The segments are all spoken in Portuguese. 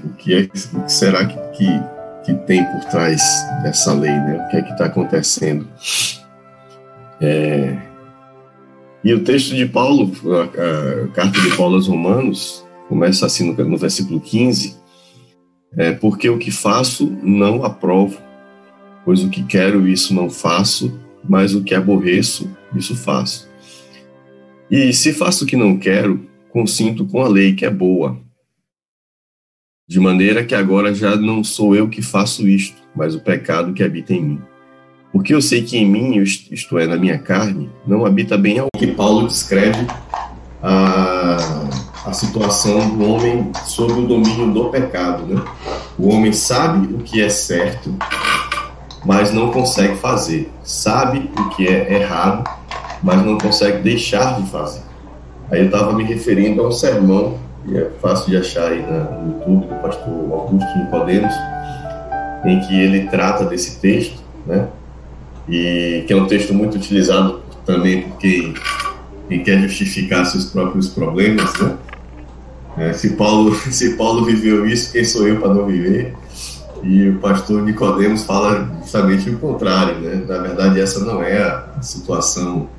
o que será que tem por trás dessa lei, né? O que é que está acontecendo? E o texto de Paulo, a carta de Paulo aos Romanos, começa assim no versículo 15, porque o que faço não aprovo, pois o que quero isso não faço, mas o que aborreço, isso faço. E se faço o que não quero, consinto com a lei que é boa, de maneira que agora já não sou eu que faço isto, mas o pecado que habita em mim. Porque eu sei que em mim, isto é, na minha carne, não habita bem algo. Que Paulo descreve a situação do homem sob o domínio do pecado, né? O homem sabe o que é certo, mas não consegue fazer. Sabe o que é errado, mas não consegue deixar de fazer. Aí eu estava me referindo a um sermão, que é fácil de achar aí no YouTube, do pastor Augusto Nicodemos, em que ele trata desse texto, né? E que é um texto muito utilizado também por quem quer justificar seus próprios problemas, né? Se Paulo viveu isso, quem sou eu para não viver? E o pastor Nicodemos fala justamente o contrário, né? Na verdade, essa não é a situação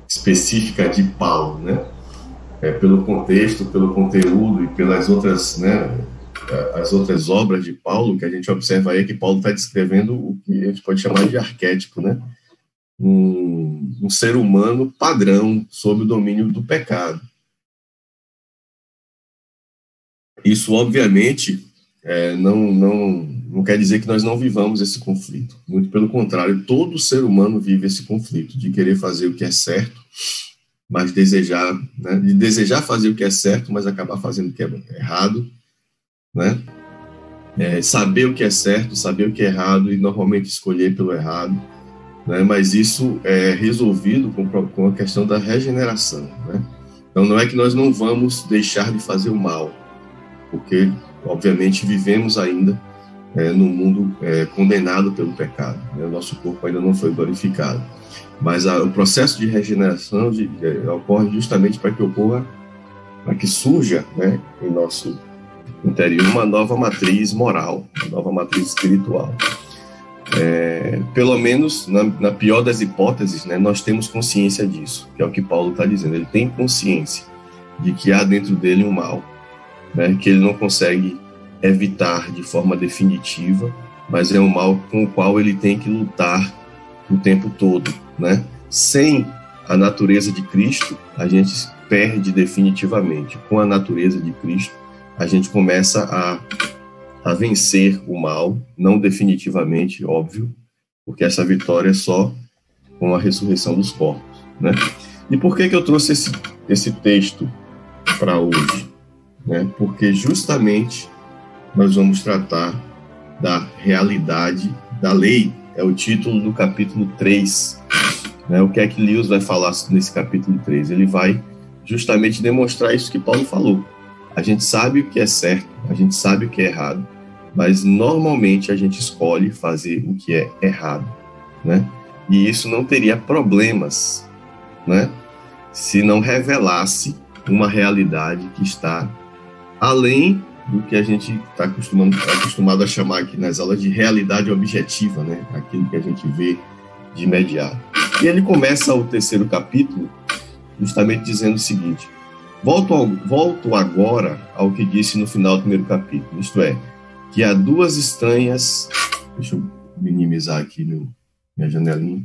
específica de Paulo, né? Pelo contexto, pelo conteúdo e pelas outras, né, as outras obras de Paulo, que a gente observa aí que Paulo está descrevendo o que a gente pode chamar de arquétipo, né? Um ser humano padrão sob o domínio do pecado. Isso, obviamente, não quer dizer que nós não vivamos esse conflito. Muito pelo contrário, todo ser humano vive esse conflito de querer fazer o que é certo, mas de desejar fazer o que é certo, mas acabar fazendo o que é errado, né? Saber o que é certo, saber o que é errado e normalmente escolher pelo errado, né? Mas isso é resolvido com a questão da regeneração, né? Então não é que nós não vamos deixar de fazer o mal, porque obviamente vivemos ainda num mundo condenado pelo pecado, né? O nosso corpo ainda não foi glorificado, mas o processo de regeneração ocorre justamente para que surja, né, em nosso interior uma nova matriz moral, uma nova matriz espiritual. Pelo menos, na pior das hipóteses, né, nós temos consciência disso, que é o que Paulo está dizendo. Ele tem consciência de que há dentro dele um mal, né, que ele não consegue evitar de forma definitiva, mas é um mal com o qual ele tem que lutar o tempo todo, né? Sem a natureza de Cristo, a gente perde definitivamente. Com a natureza de Cristo, a gente começa a vencer o mal, não definitivamente, óbvio, porque essa vitória é só com a ressurreição dos corpos, né? E por que eu trouxe esse texto para hoje? Né? Porque justamente nós vamos tratar da realidade da lei. É o título do capítulo 3. Né? O que é que Lewis vai falar nesse capítulo 3? Ele vai justamente demonstrar isso que Paulo falou. A gente sabe o que é certo, a gente sabe o que é errado, mas normalmente a gente escolhe fazer o que é errado, né? E isso não teria problemas, né, se não revelasse uma realidade que está além do que a gente está acostumado a chamar aqui nas aulas de realidade objetiva, né? Aquilo que a gente vê de imediato. E ele começa o terceiro capítulo justamente dizendo o seguinte: volto agora ao que disse no final do primeiro capítulo, isto é, que há duas estranhas... Deixa eu minimizar aqui minha janelinha.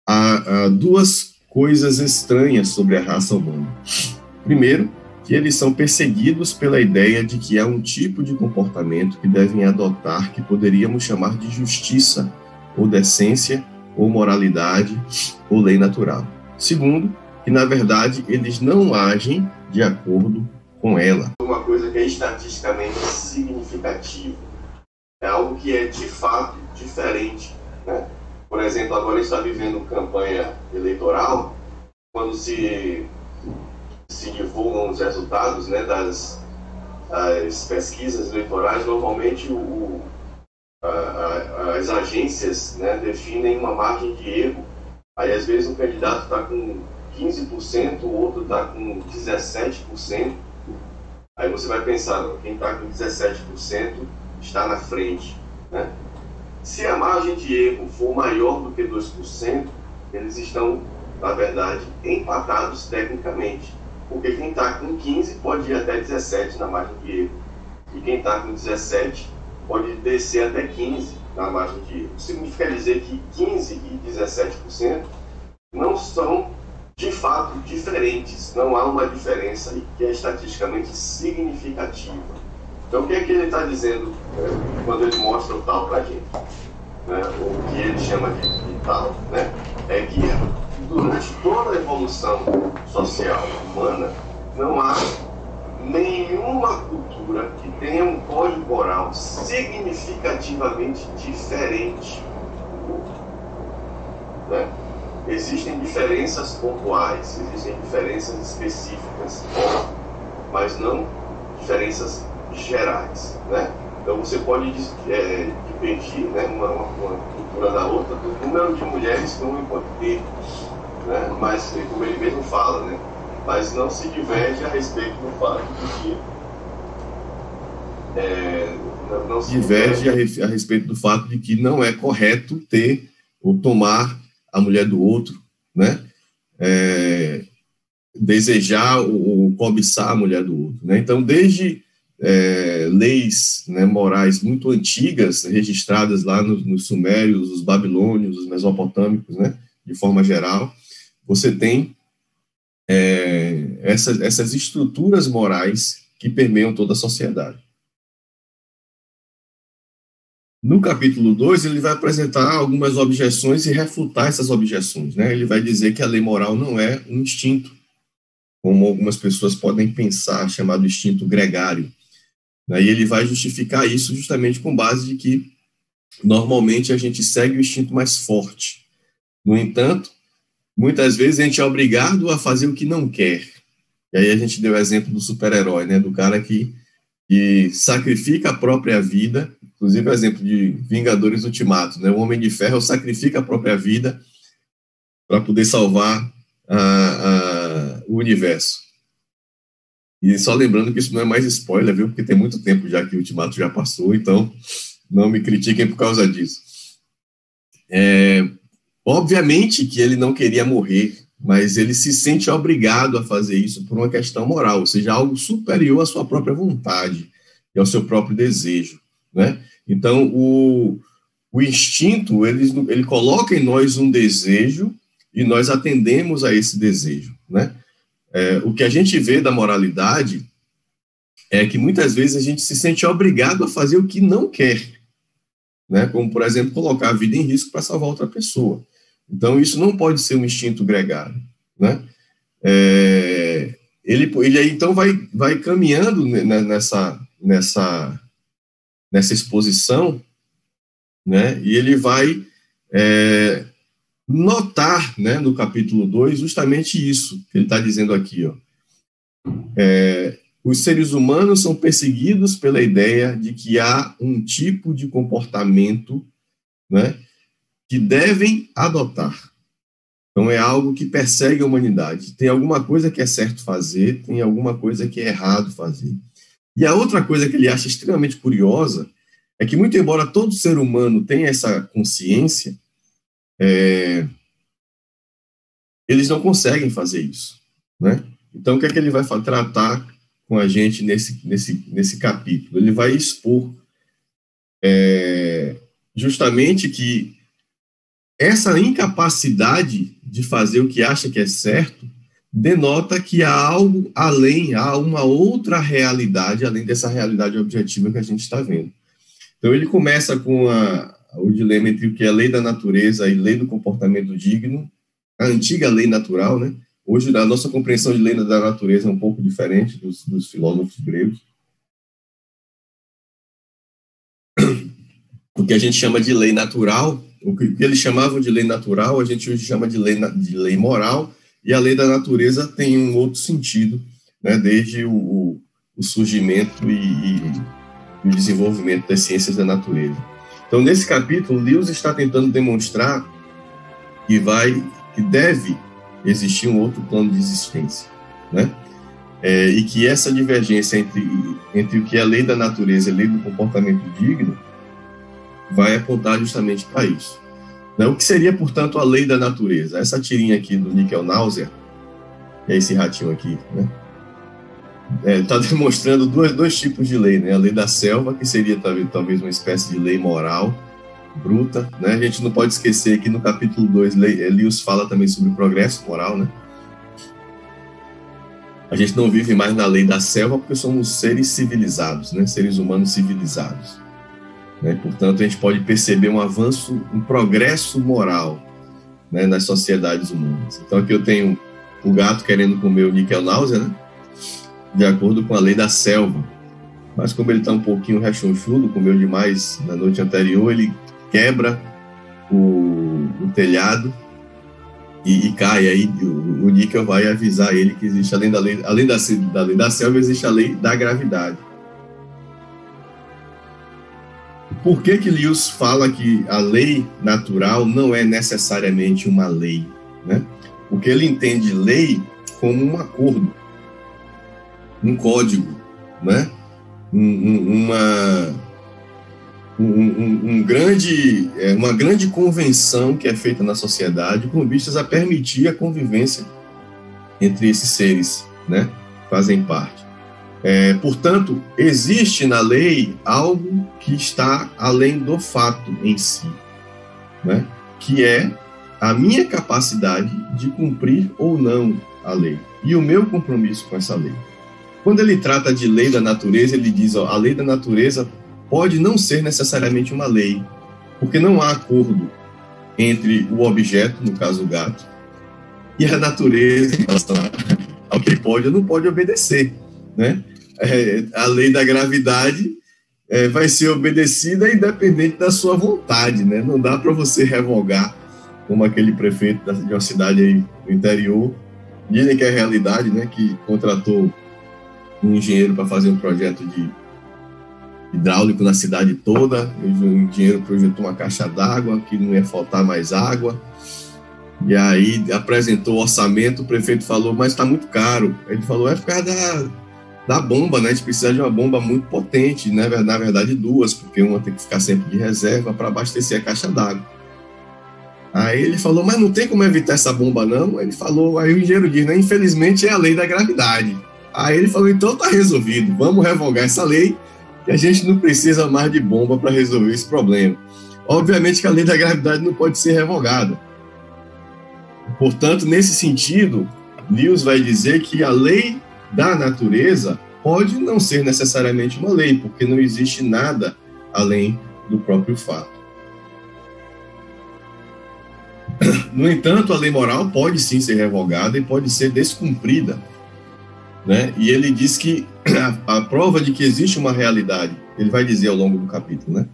Há duas coisas estranhas sobre a raça humana. Primeiro, que eles são perseguidos pela ideia de que há um tipo de comportamento que devem adotar que poderíamos chamar de justiça, ou decência, ou moralidade, ou lei natural. Segundo, que na verdade eles não agem de acordo com ela. Uma coisa que é estatisticamente significativa, é algo que é de fato diferente, né? Por exemplo, agora está vivendo campanha eleitoral, quando se divulgam os resultados, né, das pesquisas eleitorais, normalmente as agências, né, definem uma margem de erro. Aí às vezes um candidato está com 15%, o outro está com 17%. Aí você vai pensar, quem está com 17% está na frente, né? Se a margem de erro for maior do que 2%, eles estão, na verdade, empatados tecnicamente. Porque quem está com 15 pode ir até 17 na margem de erro. E quem está com 17 pode descer até 15 na margem de erro. Significa dizer que 15% e 17% não são, de fato, diferentes. Não há uma diferença que é estatisticamente significativa. Então, o que é que ele está dizendo quando ele mostra o tal para a gente? Né? O que ele chama de tal, né? É que durante toda a evolução social humana, não há nenhuma cultura que tenha um código moral significativamente diferente do outro, né? Existem diferenças pontuais, existem diferenças específicas, mas não diferenças gerais, né? Então você pode dividir, né, uma cultura da outra do número de mulheres que um homem pode ter, né? Mas, como ele mesmo fala, né? Mas não se diverge a respeito do fato de que não se diverge a respeito do fato de que não é correto ter ou tomar a mulher do outro, né? Desejar ou cobiçar a mulher do outro, né? Então, desde leis, né, morais muito antigas, registradas lá nos sumérios, os babilônios, os mesopotâmicos, né, de forma geral, você tem essas estruturas morais que permeiam toda a sociedade. No capítulo 2, ele vai apresentar algumas objeções e refutar essas objeções, né? Ele vai dizer que a lei moral não é um instinto, como algumas pessoas podem pensar, chamado instinto gregário. E ele vai justificar isso justamente com base de que, normalmente, a gente segue o instinto mais forte. No entanto, muitas vezes a gente é obrigado a fazer o que não quer. E aí a gente deu o exemplo do super-herói, né? Do cara que sacrifica a própria vida, inclusive o exemplo de Vingadores Ultimato, né? O Homem de Ferro sacrifica a própria vida para poder salvar o universo. E só lembrando que isso não é mais spoiler, viu? Porque tem muito tempo já que o Ultimato já passou, então não me critiquem por causa disso. Obviamente que ele não queria morrer, mas ele se sente obrigado a fazer isso por uma questão moral, ou seja, algo superior à sua própria vontade e ao seu próprio desejo, né? Então, o instinto, ele coloca em nós um desejo e nós atendemos a esse desejo, né? O que a gente vê da moralidade é que muitas vezes a gente se sente obrigado a fazer o que não quer, né? Como, por exemplo, colocar a vida em risco para salvar outra pessoa. Então, isso não pode ser um instinto gregário, né? Ele aí, então, vai caminhando nessa exposição, né? E ele vai notar, né, no capítulo 2, justamente isso que ele está dizendo aqui, ó. Os seres humanos são perseguidos pela ideia de que há um tipo de comportamento, né, que devem adotar. Então, é algo que persegue a humanidade. Tem alguma coisa que é certo fazer, tem alguma coisa que é errado fazer. E a outra coisa que ele acha extremamente curiosa é que, muito embora todo ser humano tenha essa consciência, eles não conseguem fazer isso, né? Então, o que é que ele vai tratar com a gente nesse capítulo? Ele vai expor justamente que essa incapacidade de fazer o que acha que é certo denota que há algo além, há uma outra realidade, além dessa realidade objetiva que a gente está vendo. Então, ele começa com o dilema entre o que é lei da natureza e lei do comportamento digno, a antiga lei natural, né? Hoje, a nossa compreensão de lei da natureza é um pouco diferente dos filósofos gregos. O que a gente chama de lei natural, o que eles chamavam de lei natural, a gente hoje chama de lei moral, e a lei da natureza tem um outro sentido, né? Desde o surgimento e o desenvolvimento das ciências da natureza. Então, nesse capítulo, Lewis está tentando demonstrar que deve existir um outro plano de existência, né? E que essa divergência entre entre o que é a lei da natureza e a lei do comportamento digno, vai apontar justamente para isso. O que seria, portanto, a lei da natureza? Essa tirinha aqui do Nickel Náusea, que é esse ratinho aqui, né? Está demonstrando dois tipos de lei, né? A lei da selva, que seria talvez uma espécie de lei moral, bruta, né? A gente não pode esquecer que no capítulo 2, Lewis fala também sobre o progresso moral, né? A gente não vive mais na lei da selva porque somos seres civilizados, né? Seres humanos civilizados. Né? Portanto, a gente pode perceber um avanço, um progresso moral, né, nas sociedades humanas. Então, aqui eu tenho o gato querendo comer o Nickel Náusea, né? De acordo com a lei da selva. Mas como ele está um pouquinho rechonchudo, comeu demais na noite anterior, ele quebra o telhado e cai. Aí o Nickel vai avisar ele que existe, além da lei da selva, existe a lei da gravidade. Por que Lewis fala que a lei natural não é necessariamente uma lei, né? Porque ele entende lei como um acordo, um código, né? Uma grande convenção que é feita na sociedade com vistas a permitir a convivência entre esses seres, né? Que fazem parte. Portanto, existe na lei algo que está além do fato em si, né? Que é a minha capacidade de cumprir ou não a lei e o meu compromisso com essa lei. Quando ele trata de lei da natureza, ele diz, a lei da natureza pode não ser necessariamente uma lei, porque não há acordo entre o objeto, no caso o gato, e a natureza em relação ao que ele pode ou não pode obedecer, né? A lei da gravidade vai ser obedecida independente da sua vontade, né? Não dá para você revogar, como aquele prefeito de uma cidade aí no interior, dizem que é a realidade, né? Que contratou um engenheiro para fazer um projeto de hidráulico na cidade toda, o engenheiro projetou uma caixa d'água, que não ia faltar mais água, e aí apresentou o orçamento, o prefeito falou, mas está muito caro. Ele falou, por causa da bomba, né? A gente precisa de uma bomba muito potente, né? Na verdade duas, porque uma tem que ficar sempre de reserva para abastecer a caixa d'água. Aí ele falou, mas não tem como evitar essa bomba não? Ele falou, aí o engenheiro diz, né? Infelizmente é a lei da gravidade. Aí ele falou, então tá resolvido, vamos revogar essa lei, que a gente não precisa mais de bomba para resolver esse problema. Obviamente que a lei da gravidade não pode ser revogada. Portanto, nesse sentido, Lewis vai dizer que a lei da natureza pode não ser necessariamente uma lei, porque não existe nada além do próprio fato. No entanto, a lei moral pode sim ser revogada e pode ser descumprida, né? E ele diz que a prova de que existe uma realidade, ele vai dizer ao longo do capítulo, né?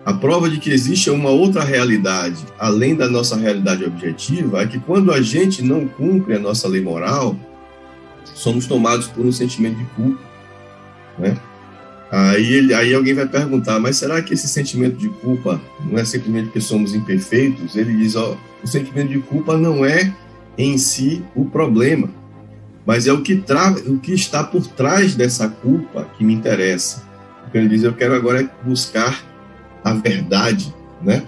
A prova de que existe uma outra realidade, além da nossa realidade objetiva, é que quando a gente não cumpre a nossa lei moral, somos tomados por um sentimento de culpa, né? Aí alguém vai perguntar, mas será que esse sentimento de culpa não é simplesmente porque somos imperfeitos? Ele diz, o sentimento de culpa não é em si o problema, mas é o que está por trás dessa culpa que me interessa. Porque ele diz, eu quero agora buscar a verdade, né?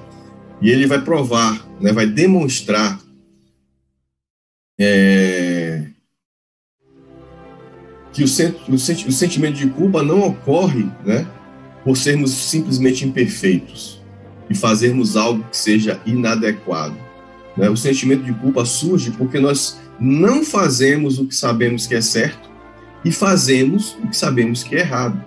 E ele vai provar, né? Vai demonstrar que o sentimento de culpa não ocorre, né, por sermos simplesmente imperfeitos e fazermos algo que seja inadequado, né? O sentimento de culpa surge porque nós não fazemos o que sabemos que é certo e fazemos o que sabemos que é errado.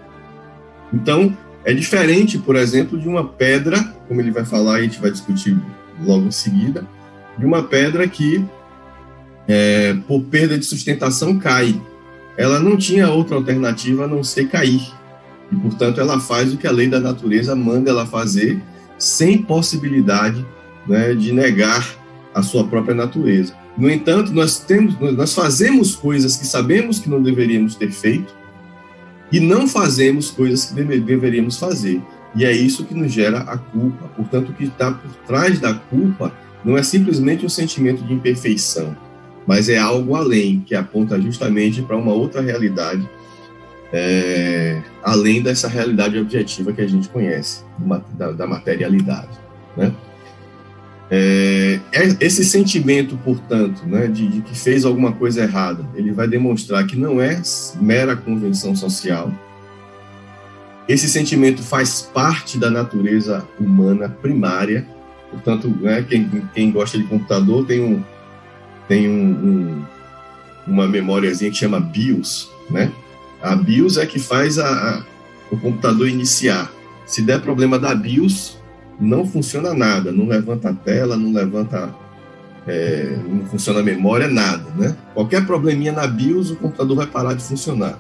Então, é diferente, por exemplo, de uma pedra, como ele vai falar e a gente vai discutir logo em seguida, de uma pedra que, por perda de sustentação, cai. Ela não tinha outra alternativa a não ser cair. E, portanto, ela faz o que a lei da natureza manda ela fazer, sem possibilidade, né, de negar a sua própria natureza. No entanto, nós fazemos coisas que sabemos que não deveríamos ter feito e não fazemos coisas que deveríamos fazer. E é isso que nos gera a culpa. Portanto, o que está por trás da culpa não é simplesmente um sentimento de imperfeição, mas é algo além, que aponta justamente para uma outra realidade além dessa realidade objetiva que a gente conhece, da materialidade, né? Esse sentimento, portanto, né, de que fez alguma coisa errada, ele vai demonstrar que não é mera convenção social. Esse sentimento faz parte da natureza humana primária. Portanto, né, quem gosta de computador tem uma memóriazinha que chama BIOS, né? A BIOS é que faz o computador iniciar. Se der problema da BIOS, não funciona nada, não levanta a tela, não funciona a memória, nada, né? Qualquer probleminha na BIOS, o computador vai parar de funcionar.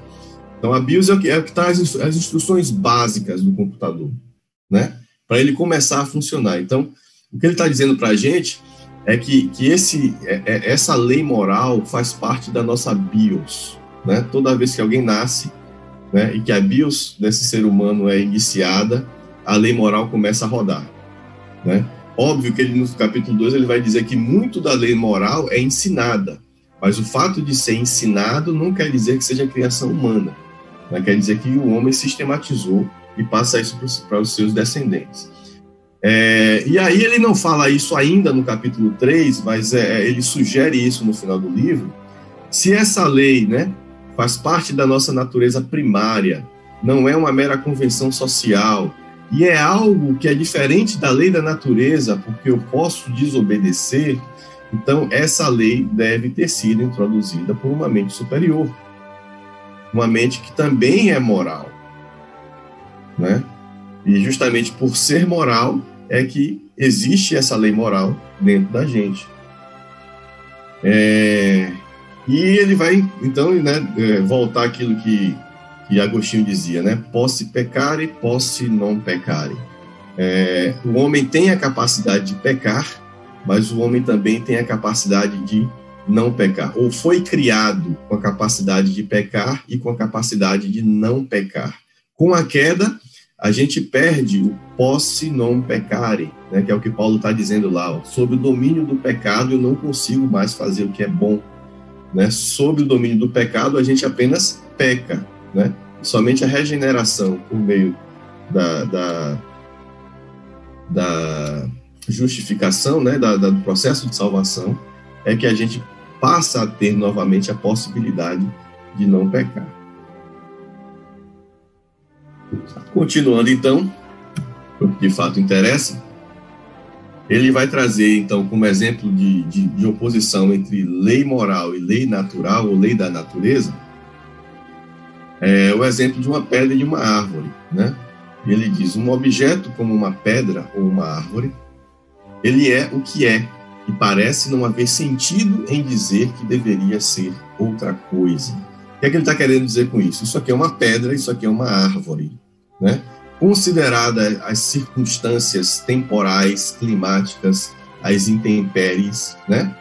Então, a BIOS é o que está as instruções básicas do computador, né? Para ele começar a funcionar. Então, o que ele está dizendo para a gente é que essa lei moral faz parte da nossa BIOS, né? Toda vez que alguém nasce, né, e que a BIOS desse ser humano é iniciada, a lei moral começa a rodar, né? Óbvio que ele, no capítulo 2, ele vai dizer que muito da lei moral é ensinada, mas o fato de ser ensinado não quer dizer que seja criação humana, né? Quer dizer que o homem sistematizou e passa isso para os seus descendentes. E aí ele não fala isso ainda no capítulo 3, mas ele sugere isso no final do livro. Se essa lei, né, faz parte da nossa natureza primária, não é uma mera convenção social, e é algo que é diferente da lei da natureza, porque eu posso desobedecer, então essa lei deve ter sido introduzida por uma mente superior, uma mente que também é moral, né? E justamente por ser moral é que existe essa lei moral dentro da gente. E ele vai, então, né, voltar àquilo que Agostinho dizia, né? Posse peccare, posse non peccare. O homem tem a capacidade de pecar, mas o homem também tem a capacidade de não pecar. Ou foi criado com a capacidade de pecar e com a capacidade de não pecar. Com a queda, a gente perde o posse non peccare, né? Que é o que Paulo está dizendo lá. Ó, sob o domínio do pecado, eu não consigo mais fazer o que é bom. Né? Sob o domínio do pecado, a gente apenas peca, né? Somente a regeneração por meio da justificação, né? Do processo de salvação, é que a gente passa a ter novamente a possibilidade de não pecar. Continuando, então, o que de fato interessa, ele vai trazer, então, como exemplo de oposição entre lei moral e lei natural, ou lei da natureza, o exemplo de uma pedra e de uma árvore, né? Ele diz, um objeto como uma pedra ou uma árvore, ele é o que é, e parece não haver sentido em dizer que deveria ser outra coisa. O que é que ele está querendo dizer com isso? Isso aqui é uma pedra, isso aqui é uma árvore, né? Considerada as circunstâncias temporais, climáticas, as intempéries, né?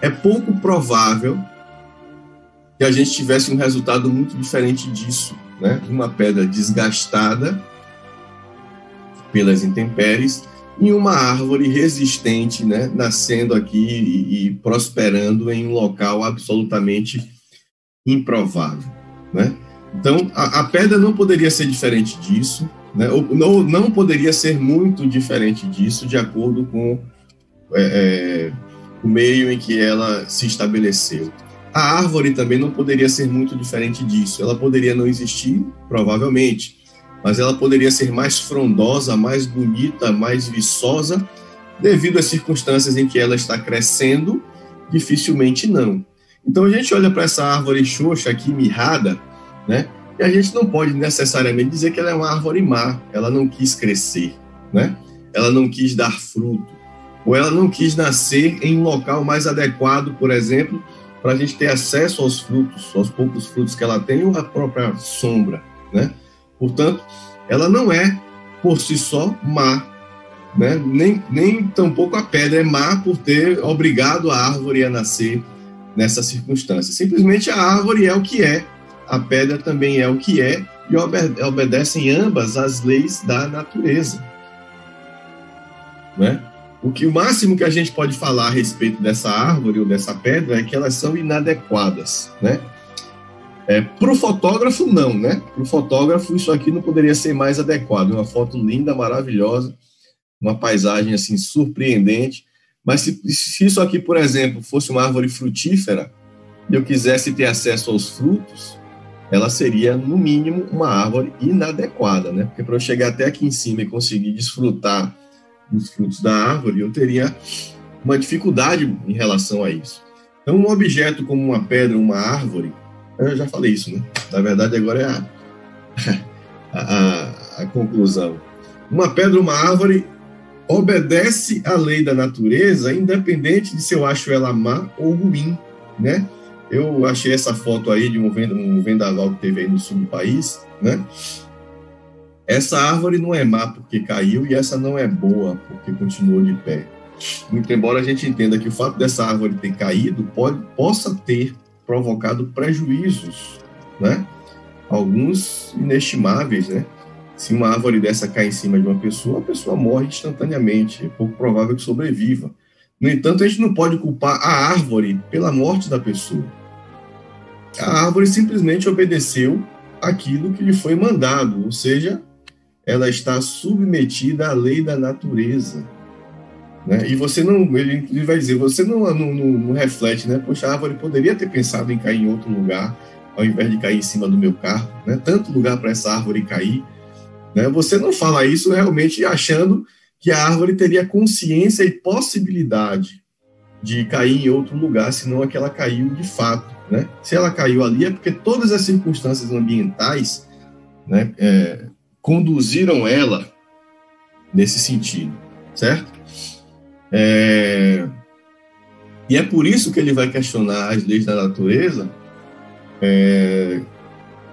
É pouco provável que a gente tivesse um resultado muito diferente disso, né? Uma pedra desgastada pelas intempéries e uma árvore resistente, né? Nascendo aqui e prosperando em um local absolutamente improvável, né? Então, a pedra não poderia ser diferente disso, né? Ou não poderia ser muito diferente disso, de acordo com o meio em que ela se estabeleceu. A árvore também não poderia ser muito diferente disso. Ela poderia não existir, provavelmente, mas ela poderia ser mais frondosa, mais bonita, mais viçosa, devido às circunstâncias em que ela está crescendo, dificilmente não. Então, a gente olha para essa árvore xoxa aqui, mirrada, né? E a gente não pode necessariamente dizer que ela é uma árvore má, ela não quis crescer, né? Ela não quis dar fruto, ou ela não quis nascer em um local mais adequado, por exemplo, para a gente ter acesso aos frutos, aos poucos frutos que ela tem, ou a própria sombra, né? Portanto, ela não é, por si só, má, né? Nem tampouco a pedra é má por ter obrigado a árvore a nascer nessa circunstância. Simplesmente a árvore é o que é, a pedra também é o que é, e obedecem ambas às leis da natureza, né? O máximo que a gente pode falar a respeito dessa árvore ou dessa pedra é que elas são inadequadas, né? Para o fotógrafo, não, né? Para o fotógrafo, isso aqui não poderia ser mais adequado. Uma foto linda, maravilhosa, uma paisagem assim surpreendente. Mas se isso aqui, por exemplo, fosse uma árvore frutífera e eu quisesse ter acesso aos frutos, ela seria, no mínimo, uma árvore inadequada, né? Porque para eu chegar até aqui em cima e conseguir desfrutar dos frutos da árvore, eu teria uma dificuldade em relação a isso. Então, um objeto como uma pedra, uma árvore, eu já falei isso, né? Na verdade, agora é a conclusão. Uma pedra, uma árvore, obedece à lei da natureza, independente de se eu acho ela má ou ruim, né? Eu achei essa foto aí de um vendaval que teve aí no sul do país, né? Essa árvore não é má porque caiu e essa não é boa porque continuou de pé. Muito embora a gente entenda que o fato dessa árvore ter caído possa ter provocado prejuízos, né? Alguns inestimáveis, né? Se uma árvore dessa cai em cima de uma pessoa, a pessoa morre instantaneamente, é pouco provável que sobreviva. No entanto, a gente não pode culpar a árvore pela morte da pessoa. A árvore simplesmente obedeceu aquilo que lhe foi mandado, ou seja, ela está submetida à lei da natureza. Né? E você não, ele vai dizer, você não reflete, né? Poxa, a árvore poderia ter pensado em cair em outro lugar, ao invés de cair em cima do meu carro, né? Tanto lugar para essa árvore cair. Né? Você não fala isso realmente achando que a árvore teria consciência e possibilidade de cair em outro lugar, senão é que ela caiu de fato. Né? Se ela caiu ali é porque todas as circunstâncias ambientais, né, conduziram ela nesse sentido, certo? E é por isso que ele vai questionar as leis da natureza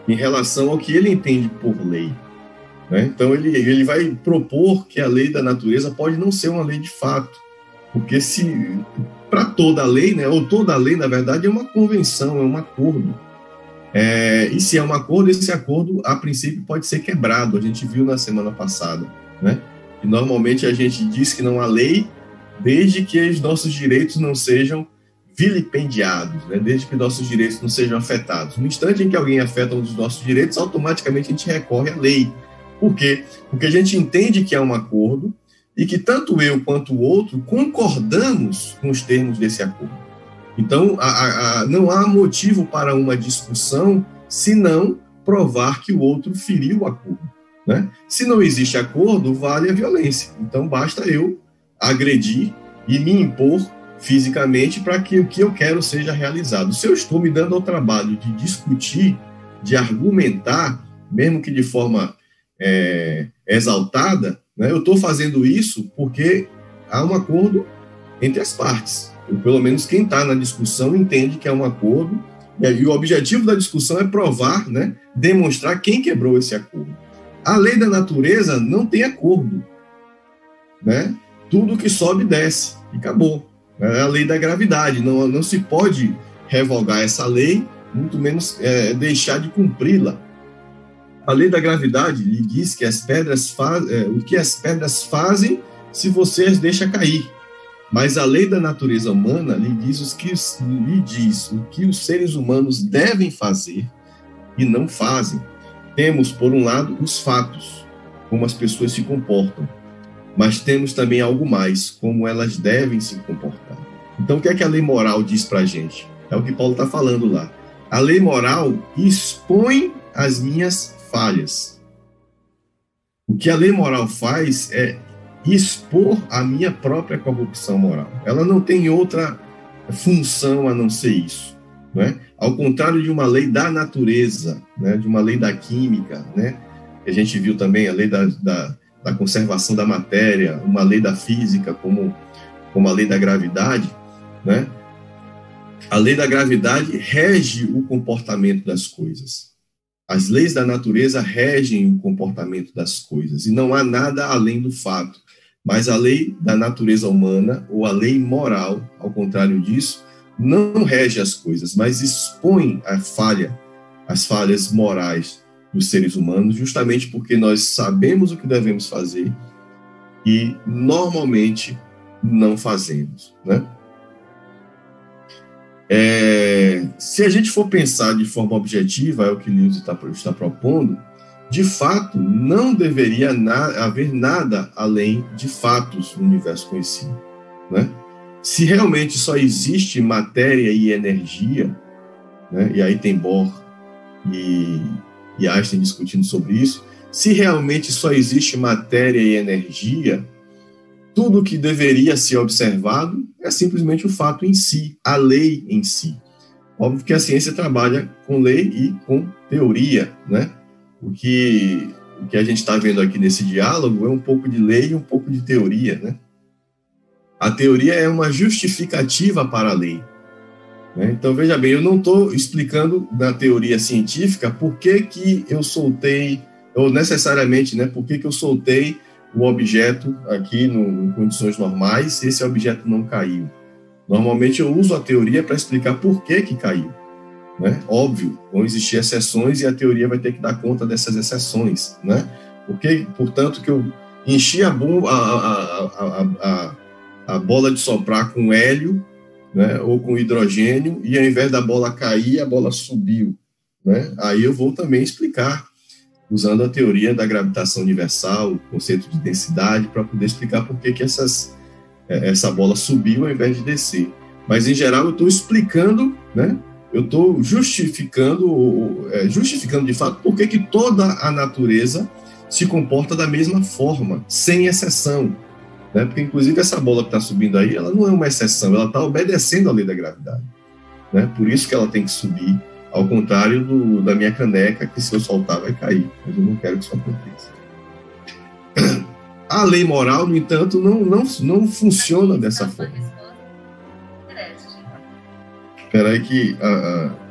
em relação ao que ele entende por lei. Né? Então, ele vai propor que a lei da natureza pode não ser uma lei de fato, porque se para toda lei, né, ou toda lei, na verdade, é uma convenção, é um acordo. E se é um acordo, esse acordo, a princípio, pode ser quebrado. A gente viu na semana passada, né? E normalmente a gente diz que não há lei desde que os nossos direitos não sejam vilipendiados, né? Desde que nossos direitos não sejam afetados. No instante em que alguém afeta um dos nossos direitos, automaticamente a gente recorre à lei. Por quê? Porque a gente entende que é um acordo e que tanto eu quanto o outro concordamos com os termos desse acordo. Então, não há motivo para uma discussão se não provar que o outro feriu o acordo. Né? Se não existe acordo, vale a violência. Então, basta eu agredir e me impor fisicamente para que o que eu quero seja realizado. Se eu estou me dando ao trabalho de discutir, de argumentar, mesmo que de forma exaltada, né, eu estou fazendo isso porque há um acordo entre as partes. Ou pelo menos quem está na discussão entende que é um acordo, e o objetivo da discussão é provar, né, demonstrar quem quebrou esse acordo. A lei da natureza não tem acordo. Né? Tudo que sobe, desce, e acabou. É a lei da gravidade, não se pode revogar essa lei, muito menos deixar de cumpri-la. A lei da gravidade lhe diz que o que as pedras fazem se você as deixa cair. Mas a lei da natureza humana lhe diz o que os seres humanos devem fazer e não fazem. Temos, por um lado, os fatos, como as pessoas se comportam, mas temos também algo mais, como elas devem se comportar. Então, o que é que a lei moral diz para a gente? É o que Paulo está falando lá. A lei moral expõe as minhas falhas. O que a lei moral faz é expor a minha própria corrupção moral. Ela não tem outra função a não ser isso. Né? Ao contrário de uma lei da natureza, né? De uma lei da química, né? A gente viu também a lei da conservação da matéria, uma lei da física, como a lei da gravidade, né? A lei da gravidade rege o comportamento das coisas. As leis da natureza regem o comportamento das coisas, e não há nada além do fato. Mas a lei da natureza humana, ou a lei moral, ao contrário disso, não rege as coisas, mas expõe as falhas morais dos seres humanos, justamente porque nós sabemos o que devemos fazer e normalmente não fazemos, né? se a gente for pensar de forma objetiva, é o que Lewis está propondo, de fato, não deveria haver nada além de fatos no universo conhecido, né? Se realmente só existe matéria e energia, né? E aí tem Bohr e Einstein discutindo sobre isso, se realmente só existe matéria e energia, tudo que deveria ser observado é simplesmente o fato em si, a lei em si. Óbvio que a ciência trabalha com lei e com teoria, né? O que a gente está vendo aqui nesse diálogo é um pouco de lei e um pouco de teoria, né? A teoria é uma justificativa para a lei, né? Então, veja bem, eu não estou explicando na teoria científica por que eu soltei, ou necessariamente, né, por que eu soltei o objeto aqui em condições normais se esse objeto não caiu. Normalmente eu uso a teoria para explicar por que caiu, né? Óbvio, vão existir exceções e a teoria vai ter que dar conta dessas exceções, né? Porque, portanto, que eu enchi a bola de soprar com hélio, né, ou com hidrogênio, e ao invés da bola cair, a bola subiu, né? Aí eu vou também explicar, usando a teoria da gravitação universal, o conceito de densidade, para poder explicar por que essa bola subiu ao invés de descer. Mas, em geral, eu estou explicando, né? Eu estou justificando de fato por que toda a natureza se comporta da mesma forma, sem exceção, né? Porque, inclusive, essa bola que está subindo aí, ela não é uma exceção, ela está obedecendo à lei da gravidade, né? Por isso que ela tem que subir, ao contrário da minha caneca, que se eu soltar vai cair, mas eu não quero que isso aconteça. A lei moral, no entanto, não funciona dessa forma. Espera aí que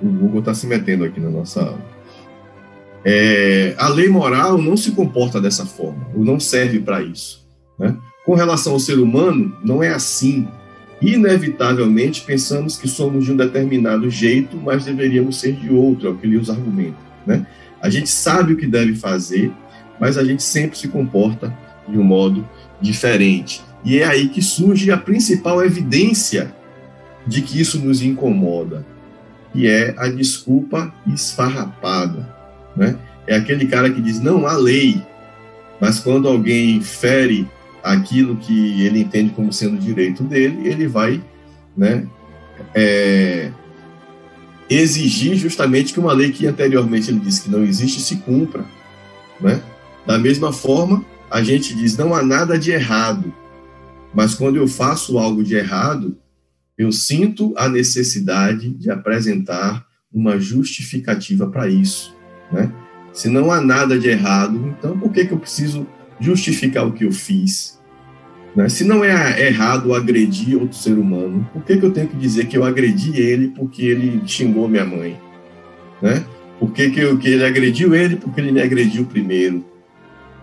o Google está se metendo aqui na nossa aula. A lei moral não se comporta dessa forma, ou não serve para isso, né? Com relação ao ser humano, não é assim. Inevitavelmente, pensamos que somos de um determinado jeito, mas deveríamos ser de outro, é o que Lewis argumenta, né? A gente sabe o que deve fazer, mas a gente sempre se comporta de um modo diferente. E é aí que surge a principal evidência de que isso nos incomoda, que é a desculpa esfarrapada, né? É aquele cara que diz, não há lei, mas quando alguém fere aquilo que ele entende como sendo direito dele, ele vai, né, exigir justamente que uma lei que anteriormente ele disse que não existe se cumpra, né? Da mesma forma, a gente diz, não há nada de errado, mas quando eu faço algo de errado, eu sinto a necessidade de apresentar uma justificativa para isso, né? Se não há nada de errado, então por que eu preciso justificar o que eu fiz, né? Se não é errado agredir outro ser humano, por que eu tenho que dizer que eu agredi ele porque ele xingou minha mãe, né? Por que ele agrediu ele porque ele me agrediu primeiro,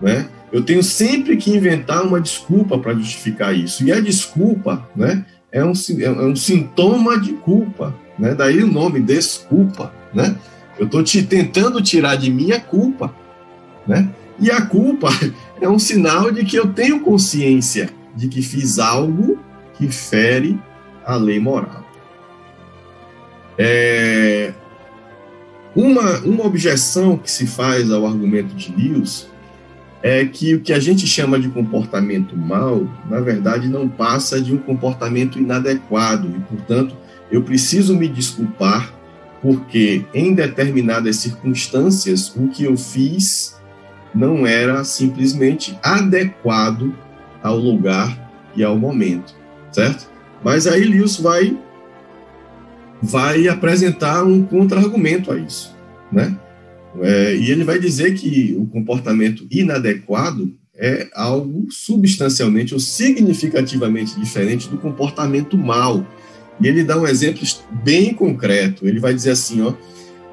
né? Eu tenho sempre que inventar uma desculpa para justificar isso, e a desculpa, né, é um sintoma de culpa, né? Daí o nome, desculpa, né? Eu estou tentando tirar de mim a culpa, né? E a culpa é um sinal de que eu tenho consciência de que fiz algo que fere a lei moral. Uma objeção que se faz ao argumento de Lewis é que o que a gente chama de comportamento mau, na verdade, não passa de um comportamento inadequado e, portanto, eu preciso me desculpar porque, em determinadas circunstâncias, o que eu fiz não era simplesmente adequado ao lugar e ao momento, certo? Mas aí Lewis vai apresentar um contra-argumento a isso, né? E ele vai dizer que o comportamento inadequado é algo substancialmente ou significativamente diferente do comportamento mau. E ele dá um exemplo bem concreto. Ele vai dizer assim, ó,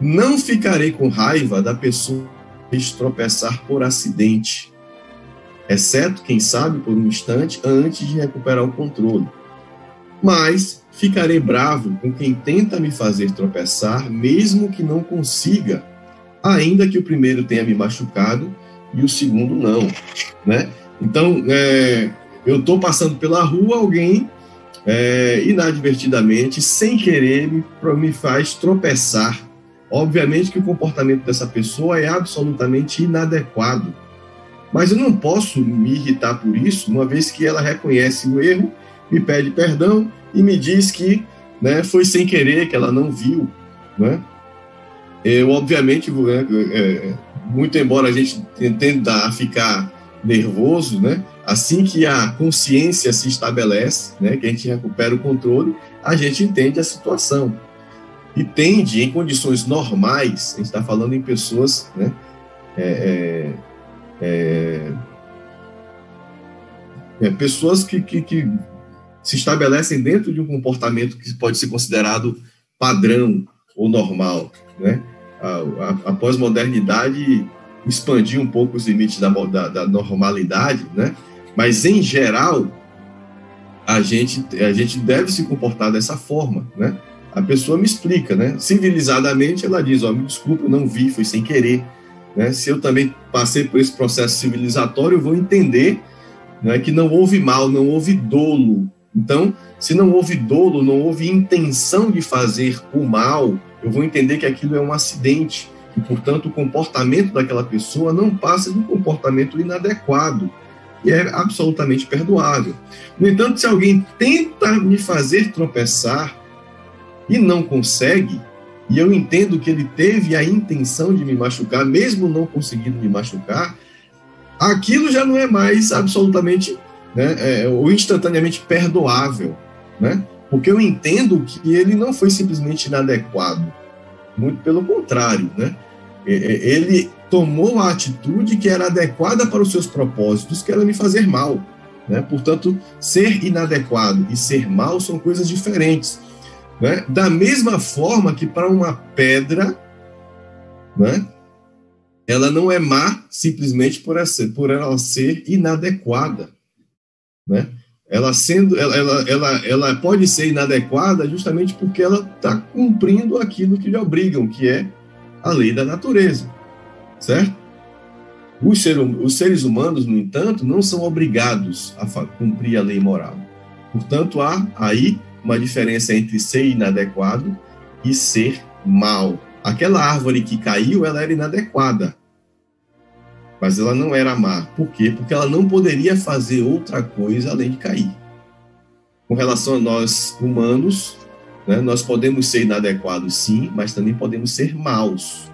não ficarei com raiva da pessoa que tropeçar por acidente, exceto, quem sabe, por um instante antes de recuperar o controle. Mas ficarei bravo com quem tenta me fazer tropeçar, mesmo que não consiga, ainda que o primeiro tenha me machucado e o segundo não, né? Então, eu estou passando pela rua, alguém inadvertidamente, sem querer, me faz tropeçar. Obviamente que o comportamento dessa pessoa é absolutamente inadequado, mas eu não posso me irritar por isso, uma vez que ela reconhece o erro, me pede perdão e me diz que, né, foi sem querer, que ela não viu, né? Eu, obviamente, muito embora a gente tenda a ficar nervoso, né, assim que a consciência se estabelece, né, que a gente recupera o controle, a gente entende a situação. E tende, em condições normais, a gente está falando em pessoas, né, pessoas que se estabelecem dentro de um comportamento que pode ser considerado padrão ou normal, né? A pós-modernidade expandiu um pouco os limites da normalidade, né? Mas, em geral, a gente deve se comportar dessa forma, né? A pessoa me explica, né? Civilizadamente, ela diz, me desculpa, eu não vi, foi sem querer, né? Se eu também passei por esse processo civilizatório, eu vou entender, né, que não houve mal, não houve dolo. Então, se não houve dolo, não houve intenção de fazer o mal, eu vou entender que aquilo é um acidente e, portanto, o comportamento daquela pessoa não passa de um comportamento inadequado e é absolutamente perdoável. No entanto, se alguém tenta me fazer tropeçar e não consegue, e eu entendo que ele teve a intenção de me machucar, mesmo não conseguindo me machucar, aquilo já não é mais absolutamente, né, ou instantaneamente perdoável, né? Porque eu entendo que ele não foi simplesmente inadequado, muito pelo contrário, né? Ele tomou a atitude que era adequada para os seus propósitos, que era me fazer mal, né? Portanto, ser inadequado e ser mal são coisas diferentes, né? Da mesma forma que para uma pedra, né, ela não é má simplesmente por ela ser inadequada, né? Ela pode ser inadequada justamente porque ela está cumprindo aquilo que lhe obrigam, que é a lei da natureza, certo? Os seres humanos, no entanto, não são obrigados a cumprir a lei moral. Portanto, há aí uma diferença entre ser inadequado e ser mal. Aquela árvore que caiu, ela era inadequada, mas ela não era má. Por quê? Porque ela não poderia fazer outra coisa além de cair. Com relação a nós humanos, né, nós podemos ser inadequados, sim, mas também podemos ser maus.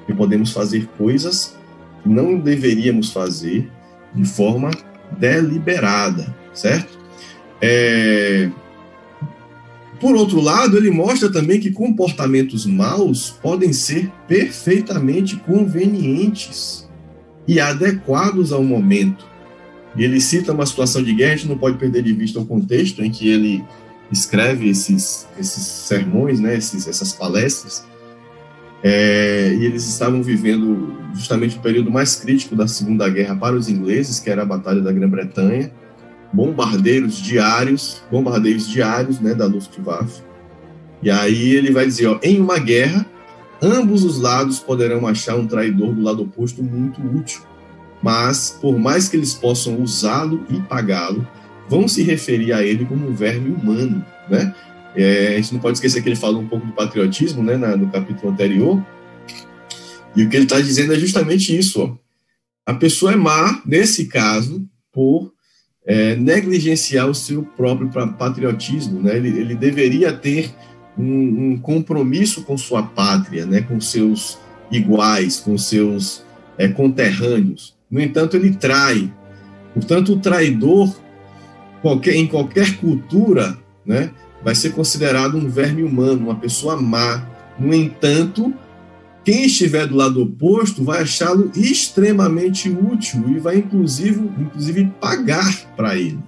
E podemos fazer coisas que não deveríamos fazer de forma deliberada, certo? Por outro lado, ele mostra também que comportamentos maus podem ser perfeitamente convenientes e adequados ao momento. E ele cita uma situação de guerra, a gente não pode perder de vista o contexto em que ele escreve esses sermões, né, essas palestras, e eles estavam vivendo justamente o período mais crítico da Segunda Guerra para os ingleses, que era a Batalha da Grã-Bretanha, bombardeios diários, né, da Luftwaffe. E aí ele vai dizer, em uma guerra, ambos os lados poderão achar um traidor do lado oposto muito útil, mas, por mais que eles possam usá-lo e pagá-lo, vão se referir a ele como um verme humano, né? A gente não pode esquecer que ele fala um pouco do patriotismo, né, no capítulo anterior, e o que ele está dizendo é justamente isso. A pessoa é má, nesse caso, por negligenciar o seu próprio patriotismo, né? Ele deveria ter um compromisso com sua pátria, né, com seus iguais, com seus conterrâneos. No entanto, ele trai. Portanto, o traidor, em qualquer cultura, né, vai ser considerado um verme humano, uma pessoa má. No entanto, quem estiver do lado oposto vai achá-lo extremamente útil e vai, inclusive pagar para ele,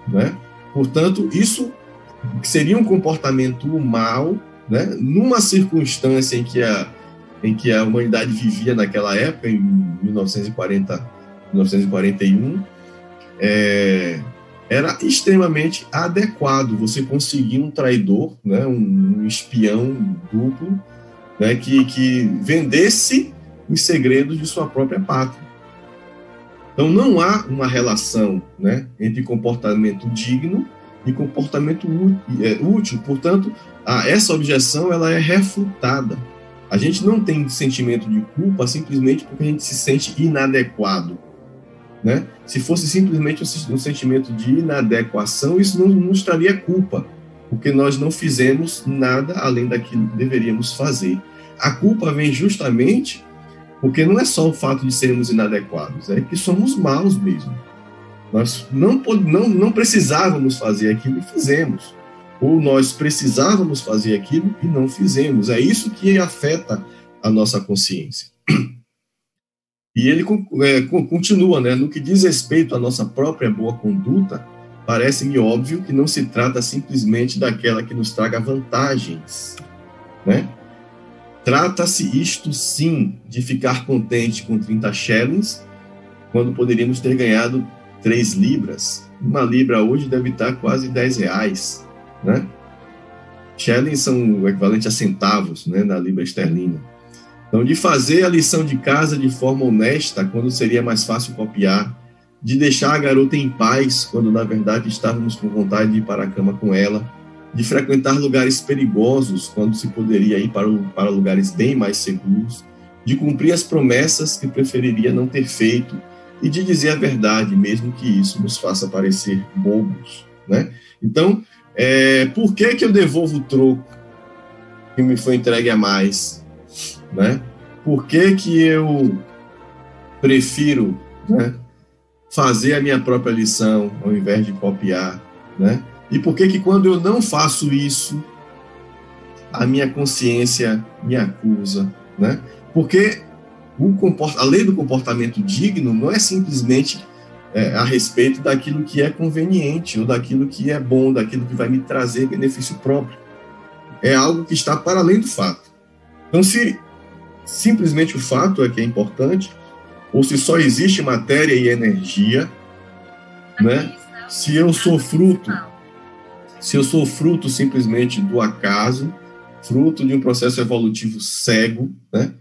né? Portanto, isso seria um comportamento mal, né, numa circunstância em que a humanidade vivia naquela época, em 1941, era extremamente adequado você conseguir um traidor, né, um espião duplo, né, que vendesse os segredos de sua própria pátria. Então, não há uma relação, né, entre comportamento digno e comportamento útil. Portanto, essa objeção ela é refutada. A gente não tem sentimento de culpa simplesmente porque a gente se sente inadequado, né? Se fosse simplesmente um sentimento de inadequação, isso não nos traria culpa, porque nós não fizemos nada além daquilo que deveríamos fazer. A culpa vem justamente porque não é só o fato de sermos inadequados, é que somos maus mesmo. Nós não precisávamos fazer aquilo e fizemos. Ou nós precisávamos fazer aquilo e não fizemos. É isso que afeta a nossa consciência. E ele continua, né? No que diz respeito à nossa própria boa conduta, parece-me óbvio que não se trata simplesmente daquela que nos traga vantagens, né? Trata-se isto sim de ficar contente com 30 shillings, quando poderíamos ter ganhado 3 libras. Uma libra hoje deve estar quase 10 reais, né? Shillings são o equivalente a centavos, né, na libra esterlina. Então, de fazer a lição de casa de forma honesta, quando seria mais fácil copiar, de deixar a garota em paz, quando na verdade estávamos com vontade de ir para a cama com ela, de frequentar lugares perigosos, quando se poderia ir para lugares bem mais seguros, de cumprir as promessas que preferiria não ter feito e de dizer a verdade, mesmo que isso nos faça parecer bobos, né? Então, por que eu devolvo o troco que me foi entregue a mais, né? Por que eu prefiro, né, fazer a minha própria lição ao invés de copiar, né? E por que quando eu não faço isso, a minha consciência me acusa, né? Porque a lei do comportamento digno não é simplesmente a respeito daquilo que é conveniente ou daquilo que é bom, daquilo que vai me trazer benefício próprio. É algo que está para além do fato. Então, se simplesmente o fato é que é importante, ou se só existe matéria e energia, né? Se eu sou fruto simplesmente do acaso, fruto de um processo evolutivo cego, né?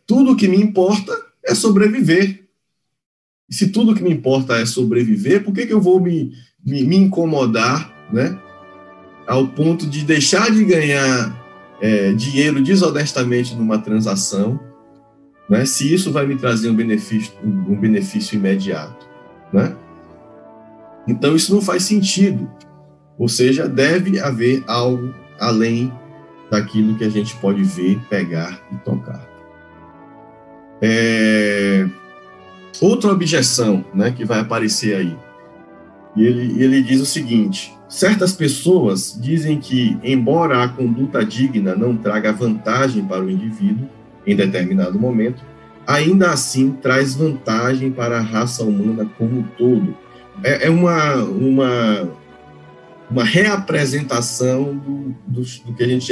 Tudo que me importa é sobreviver. E se tudo que me importa é sobreviver, por que eu vou me incomodar, né, ao ponto de deixar de ganhar dinheiro desonestamente numa transação, né, se isso vai me trazer um benefício imediato, né? Então isso não faz sentido. Ou seja, deve haver algo além daquilo que a gente pode ver, pegar e tocar. Outra objeção, né, que vai aparecer aí. E ele diz o seguinte: certas pessoas dizem que, embora a conduta digna não traga vantagem para o indivíduo em determinado momento, ainda assim traz vantagem para a raça humana como um todo. É uma reapresentação do que a gente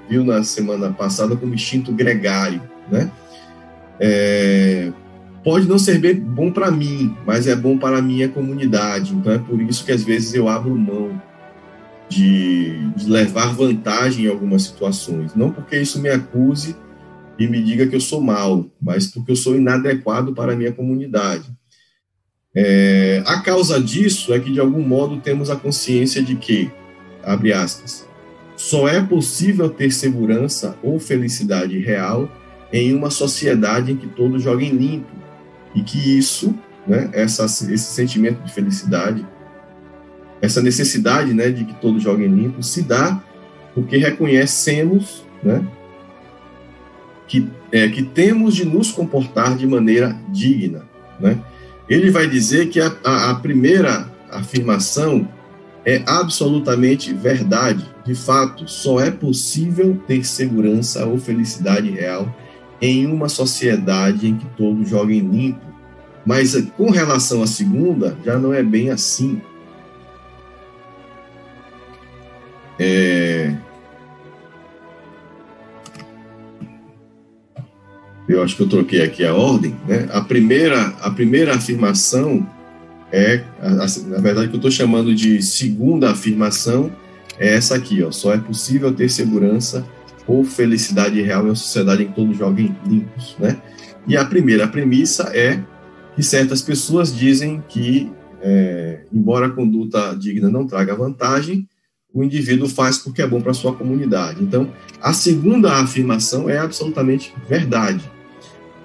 viu na semana passada como instinto gregário, né? Pode não ser bom para mim, mas é bom para a minha comunidade. Então é por isso que às vezes eu abro mão de levar vantagem em algumas situações. Não porque isso me acuse e me diga que eu sou mau, mas porque eu sou inadequado para a minha comunidade. A causa disso é que, de algum modo, temos a consciência de que, abre aspas, só é possível ter segurança ou felicidade real em uma sociedade em que todos joguem limpo, e que isso, né, esse sentimento de felicidade, essa necessidade, né, de que todos joguem limpo, se dá porque reconhecemos, né, que temos de nos comportar de maneira digna, né? Ele vai dizer que a primeira afirmação é absolutamente verdade. De fato, só é possível ter segurança ou felicidade real em uma sociedade em que todos joguem limpo. Mas com relação à segunda, já não é bem assim. Eu acho que eu troquei aqui a ordem, né? A primeira afirmação na verdade, o que eu estou chamando de segunda afirmação é essa aqui, ó, só é possível ter segurança ou felicidade real em uma sociedade em que todos joguem limpos, né? E a primeira premissa é que certas pessoas dizem que embora a conduta digna não traga vantagem, o indivíduo faz porque é bom para a sua comunidade. Então, a segunda afirmação é absolutamente verdade.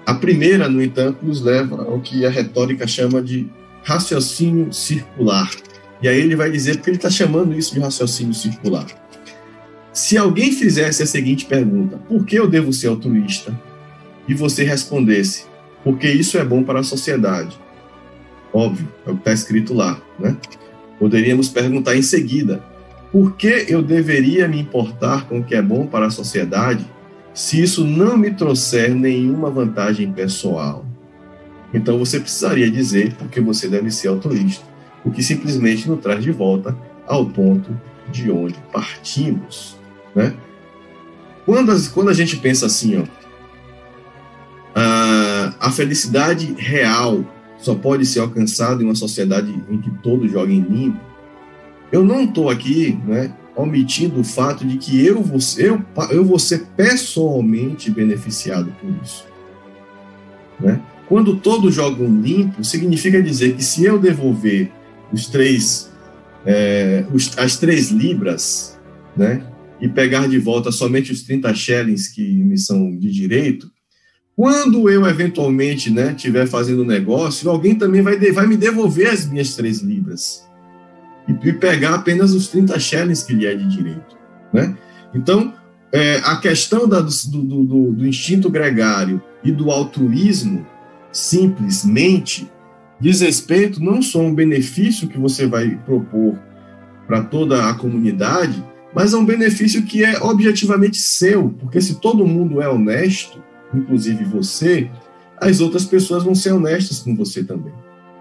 A primeira, no entanto, nos leva ao que a retórica chama de raciocínio circular. E aí ele vai dizer porque ele está chamando isso de raciocínio circular. Se alguém fizesse a seguinte pergunta: por que eu devo ser altruísta? E você respondesse: porque isso é bom para a sociedade. Óbvio, é o que está escrito lá, né? Poderíamos perguntar em seguida: por que eu deveria me importar com o que é bom para a sociedade se isso não me trouxer nenhuma vantagem pessoal? Então você precisaria dizer porque você deve ser altruísta, o que simplesmente nos traz de volta ao ponto de onde partimos, né? Quando a gente pensa assim, a felicidade real só pode ser alcançada em uma sociedade em que todos joguem limpo, eu não estou aqui, né, omitindo o fato de que eu vou ser pessoalmente beneficiado por isso, né? Quando todos jogam limpo, significa dizer que se eu devolver as 3 libras, né, e pegar de volta somente os 30 shillings que me são de direito, quando eu eventualmente, né, estiver fazendo negócio, alguém também vai me devolver as minhas 3 libras e pegar apenas os 30 shillings que lhe é de direito, né? Então, a questão do instinto gregário e do altruísmo simplesmente diz respeito não só a um benefício que você vai propor para toda a comunidade, mas a um benefício que é objetivamente seu, porque se todo mundo é honesto, inclusive você, as outras pessoas vão ser honestas com você também,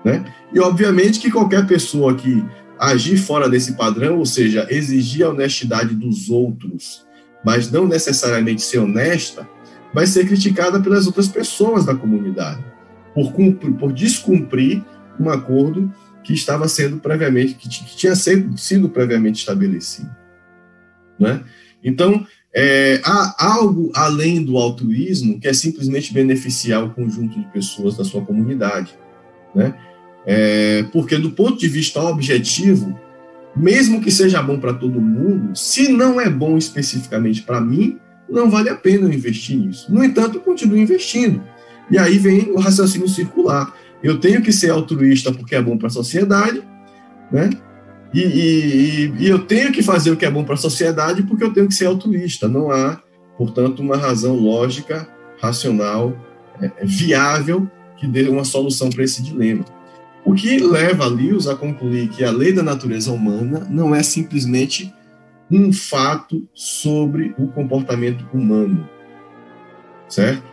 né? E obviamente que qualquer pessoa que agir fora desse padrão, ou seja, exigir a honestidade dos outros, mas não necessariamente ser honesta, vai ser criticada pelas outras pessoas da comunidade, por descumprir um acordo que estava sendo previamente, que tinha sido previamente estabelecido, né? Então, há algo além do altruísmo que é simplesmente beneficiar o conjunto de pessoas da sua comunidade, né? Porque do ponto de vista objetivo, mesmo que seja bom para todo mundo, se não é bom especificamente para mim, não vale a pena eu investir nisso. No entanto, eu continuo investindo. E aí vem o raciocínio circular. Eu tenho que ser altruísta porque é bom para a sociedade, né? E eu tenho que fazer o que é bom para a sociedade porque eu tenho que ser altruísta. Não há, portanto, uma razão lógica, racional, viável que dê uma solução para esse dilema. O que leva Lewis a concluir que a lei da natureza humana não é simplesmente um fato sobre o comportamento humano, certo?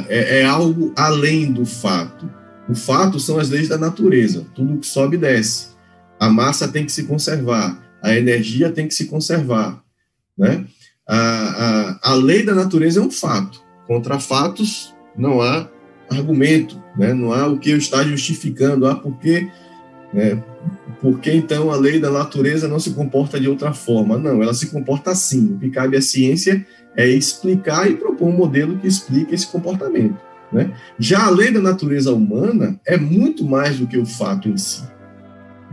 É algo além do fato. O fato são as leis da natureza, tudo que sobe e desce. A massa tem que se conservar, a energia tem que se conservar, né? A lei da natureza é um fato. Contra fatos não há argumento, né? Não há o que eu estar justificando, porque então a lei da natureza não se comporta de outra forma. Não, ela se comporta assim. O que cabe à ciência é explicar e propor um modelo que explique esse comportamento, né? Já a lei da natureza humana é muito mais do que o fato em si,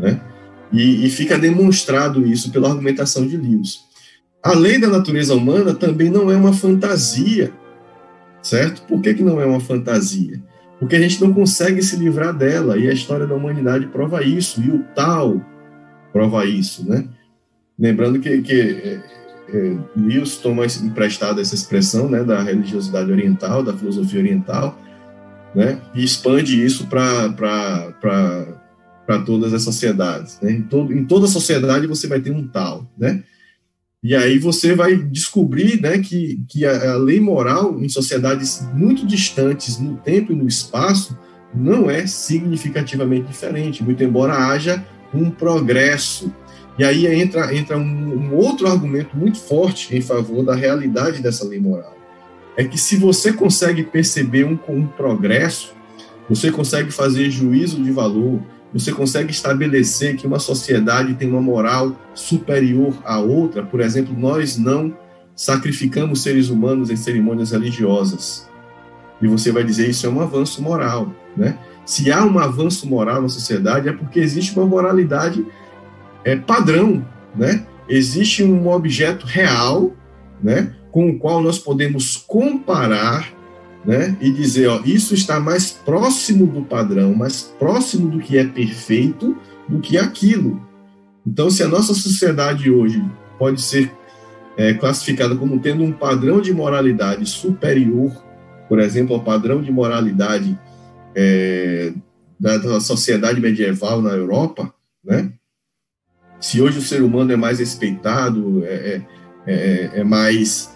né? E fica demonstrado isso pela argumentação de Lewis. A lei da natureza humana também não é uma fantasia, certo? Por que não é uma fantasia? Porque a gente não consegue se livrar dela, e a história da humanidade prova isso, e o Tao prova isso, né? Lembrando que Lewis toma emprestada essa expressão, né, da religiosidade oriental, da filosofia oriental, né, e expande isso para todas as sociedades, né? Em toda sociedade você vai ter um Tao, né? E aí você vai descobrir, né, que a lei moral em sociedades muito distantes no tempo e no espaço não é significativamente diferente, muito embora haja um progresso. E aí entra um outro argumento muito forte em favor da realidade dessa lei moral. É que se você consegue perceber um progresso, você consegue fazer juízo de valor, você consegue estabelecer que uma sociedade tem uma moral superior à outra. Por exemplo, nós não sacrificamos seres humanos em cerimônias religiosas. E você vai dizer isso é um avanço moral, né? Se há um avanço moral na sociedade, é porque existe uma moralidade padrão, né? Existe um objeto real, né, com o qual nós podemos comparar, né, e dizer, ó, isso está mais próximo do padrão, mais próximo do que é perfeito, do que aquilo. Então, se a nossa sociedade hoje pode ser classificada como tendo um padrão de moralidade superior, por exemplo, ao padrão de moralidade da sociedade medieval na Europa, né? Se hoje o ser humano é mais respeitado, é mais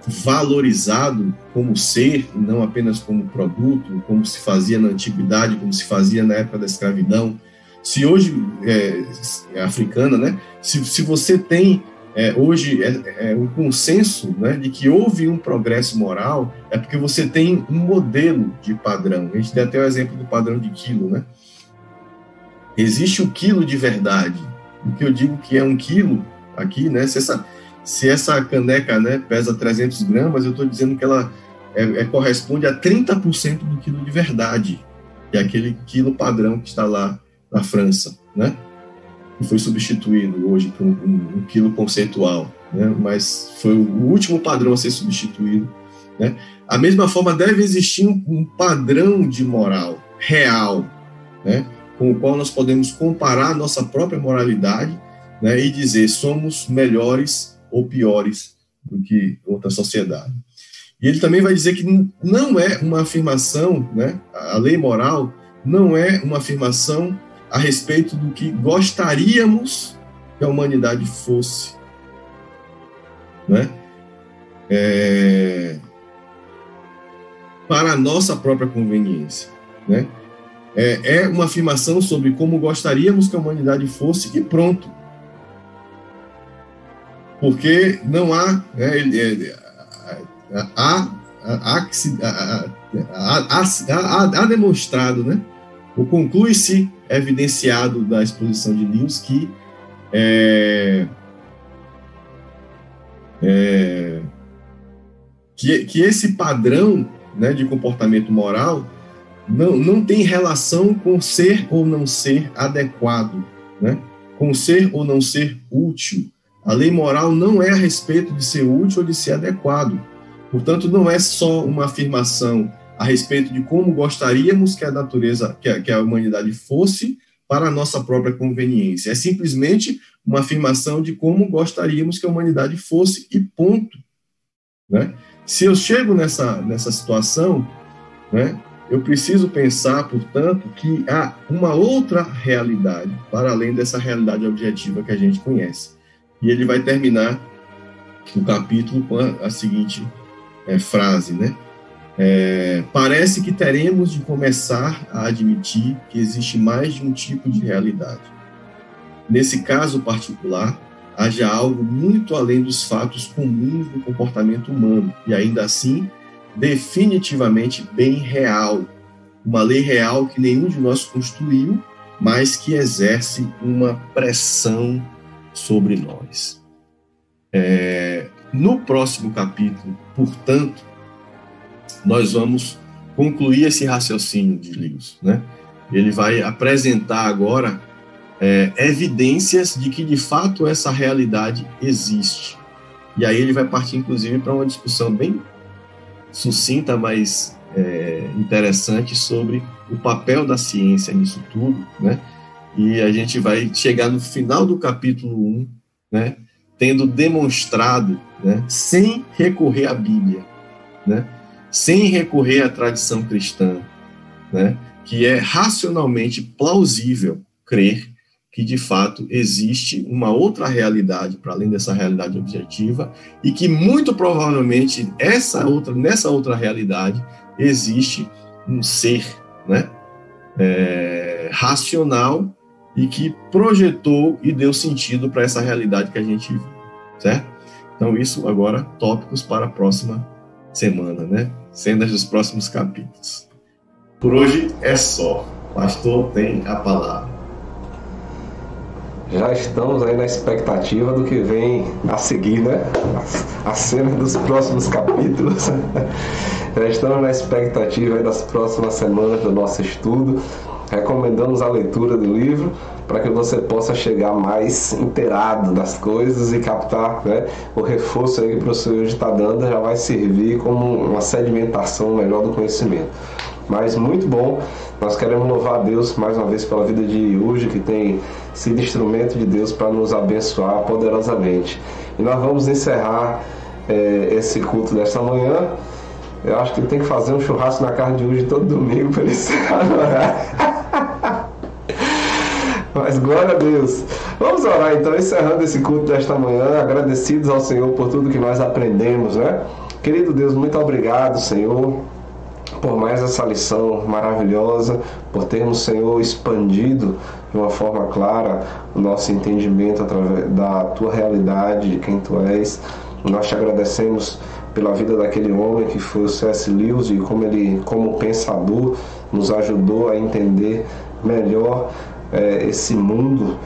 valorizado como ser, e não apenas como produto, como se fazia na antiguidade, como se fazia na época da escravidão. Se hoje africana, né? Se você tem hoje um consenso, né, de que houve um progresso moral, é porque você tem um modelo de padrão. A gente tem até o exemplo do padrão de quilo, né? Existe o quilo de verdade. O que eu digo que é um quilo aqui, né? Se essa caneca, né, pesa 300 gramas, eu estou dizendo que ela corresponde a 30% do quilo de verdade, que é aquele quilo padrão que está lá na França, né? Que foi substituído hoje por um quilo conceitual, né? Mas foi o último padrão a ser substituído, né? A mesma forma, deve existir um padrão de moral real, né, com o qual nós podemos comparar a nossa própria moralidade, né, e dizer somos melhores ou piores do que outra sociedade. E ele também vai dizer que não é uma afirmação, né, a lei moral não é uma afirmação a respeito do que gostaríamos que a humanidade fosse, né, para a nossa própria conveniência, né? É uma afirmação sobre como gostaríamos que a humanidade fosse e pronto. Porque não há, há demonstrado, né, ou conclui-se evidenciado da exposição de Lewis que que esse padrão, né, de comportamento moral não tem relação com ser ou não ser adequado, né? Com ser ou não ser útil. A lei moral não é a respeito de ser útil ou de ser adequado. Portanto, não é só uma afirmação a respeito de como gostaríamos que a natureza, que a humanidade fosse para a nossa própria conveniência. É simplesmente uma afirmação de como gostaríamos que a humanidade fosse e ponto, né? Se eu chego nessa situação, né, eu preciso pensar, portanto, que há uma outra realidade, para além dessa realidade objetiva que a gente conhece. E ele vai terminar o capítulo com a seguinte frase, né? Parece que teremos de começar a admitir que existe mais de um tipo de realidade. Nesse caso particular, haja algo muito além dos fatos comuns do comportamento humano, e ainda assim definitivamente bem real, uma lei real que nenhum de nós construiu, mas que exerce uma pressão sobre nós. No próximo capítulo, portanto, nós vamos concluir esse raciocínio de Lewis, né? Ele vai apresentar agora evidências de que de fato essa realidade existe. E aí ele vai partir inclusive para uma discussão bem sucinta, mas interessante sobre o papel da ciência nisso tudo, né? E a gente vai chegar no final do capítulo 1, né, tendo demonstrado, né, sem recorrer à Bíblia, né, sem recorrer à tradição cristã, né, que é racionalmente plausível crer que de fato existe uma outra realidade para além dessa realidade objetiva e que muito provavelmente nessa outra realidade existe um ser, né, racional e que projetou e deu sentido para essa realidade que a gente vive, certo? Então isso agora tópicos para a próxima semana, né? Cenas dos próximos capítulos. Por hoje é só. O pastor tem a palavra. Já estamos aí na expectativa do que vem a seguir, né? A cena dos próximos capítulos. Já estamos na expectativa aí das próximas semanas do nosso estudo. Recomendamos a leitura do livro para que você possa chegar mais inteirado das coisas e captar, né, o reforço aí que o professor hoje está dando, já vai servir como uma sedimentação melhor do conhecimento. Mas muito bom, nós queremos louvar a Deus mais uma vez pela vida de hoje, que tem sido instrumento de Deus para nos abençoar poderosamente. E nós vamos encerrar esse culto desta manhã. Eu acho que tem que fazer um churrasco na casa de hoje todo domingo para ele encerrar no horário. Mas glória a Deus. Vamos orar então, encerrando esse culto desta manhã, agradecidos ao Senhor por tudo que nós aprendemos, né? Querido Deus, muito obrigado, Senhor, por mais essa lição maravilhosa, por termos, Senhor, expandido de uma forma clara o nosso entendimento através da Tua realidade, de quem Tu és. Nós te agradecemos pela vida daquele homem que foi o C.S. Lewis e como ele, como pensador, nos ajudou a entender melhor esse mundo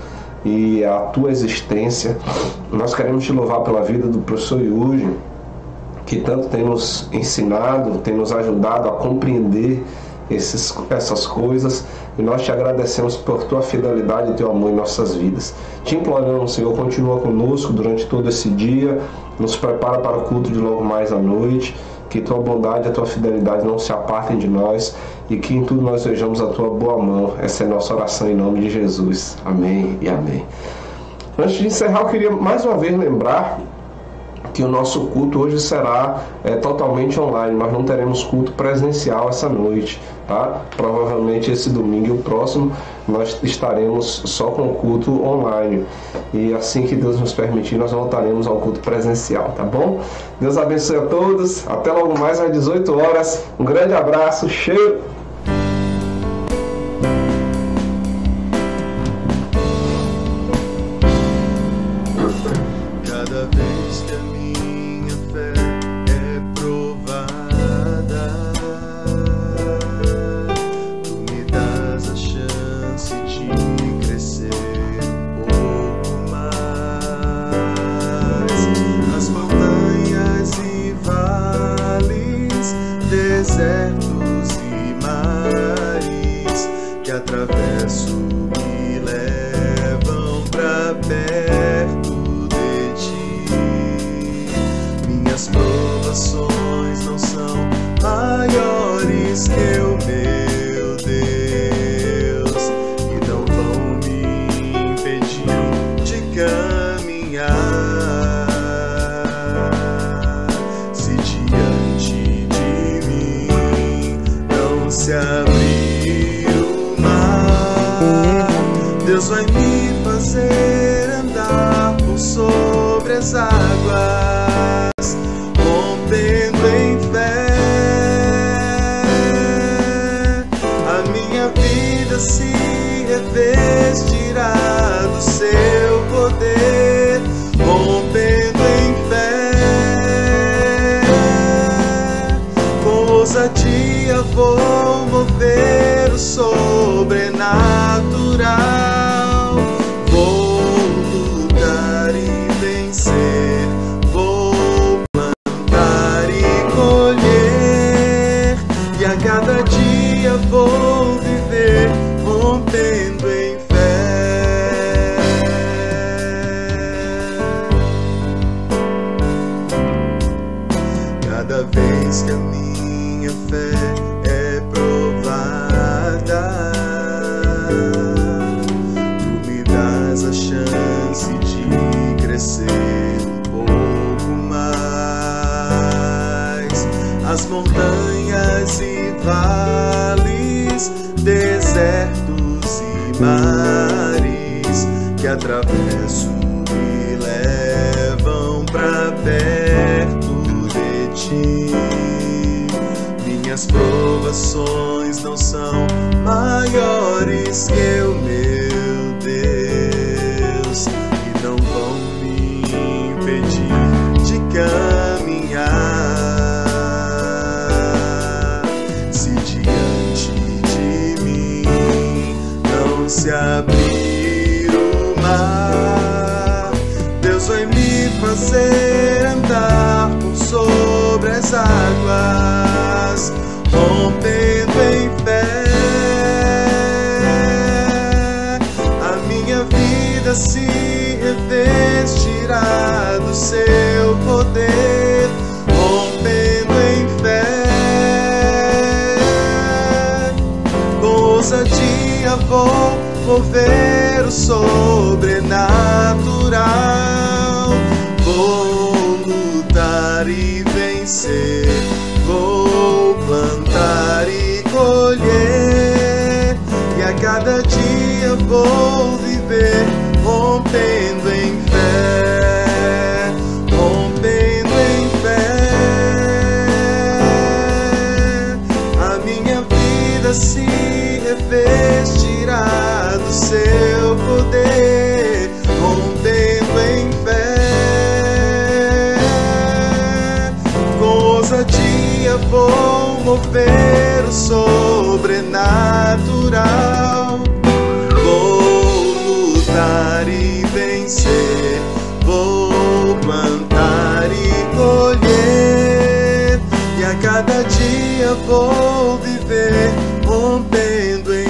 e a Tua existência. Nós queremos te louvar pela vida do professor Yuri, que tanto tem nos ensinado, tem nos ajudado a compreender essas coisas, e nós te agradecemos por Tua fidelidade e Teu amor em nossas vidas. Te imploramos, Senhor, continua conosco durante todo esse dia, nos prepara para o culto de logo mais à noite, que Tua bondade e a Tua fidelidade não se apartem de nós, e que em tudo nós vejamos a Tua boa mão. Essa é a nossa oração em nome de Jesus. Amém e amém. Antes de encerrar, eu queria mais uma vez lembrar que o nosso culto hoje será totalmente online, mas não teremos culto presencial essa noite, tá? Provavelmente esse domingo e o próximo nós estaremos só com o culto online, e assim que Deus nos permitir nós voltaremos ao culto presencial, tá bom? Deus abençoe a todos, até logo mais às 18 horas, um grande abraço, cheiro! Desertos e mares que atravesso me levam pra perto de Ti. Minhas provações não são maiores que o meu Deus, e não vão me impedir de caminhar. Se abrir o mar, Deus vai me fazer andar por sobre as águas, rompendo em fé. A minha vida se revestirá do Seu poder, rompendo em fé. Com ousadia vou mover o sobrenatural, vou lutar e vencer, vou plantar e colher, e a cada dia vou viver rompendo em fé. Cada vez que a minha fé é provada, Tu me dás a chance de crescer um pouco mais. As montanhas e vales, desertos e mares que atravesso me levam pra perto de Ti. Minhas provações não são maiores que o meu Deus, e não vão me impedir de caminhar. Se diante de mim não se abrir o mar, dia vou mover o sobrenatural. Vou lutar e vencer, vou plantar e colher, e a cada dia vou viver rompendo em fé, rompendo em fé. A minha vida se revestirá do seu poder, rompendo em fé. Com ousadia vou mover o sobrenatural. Vou lutar e vencer, vou plantar e colher, e a cada dia vou viver rompendo em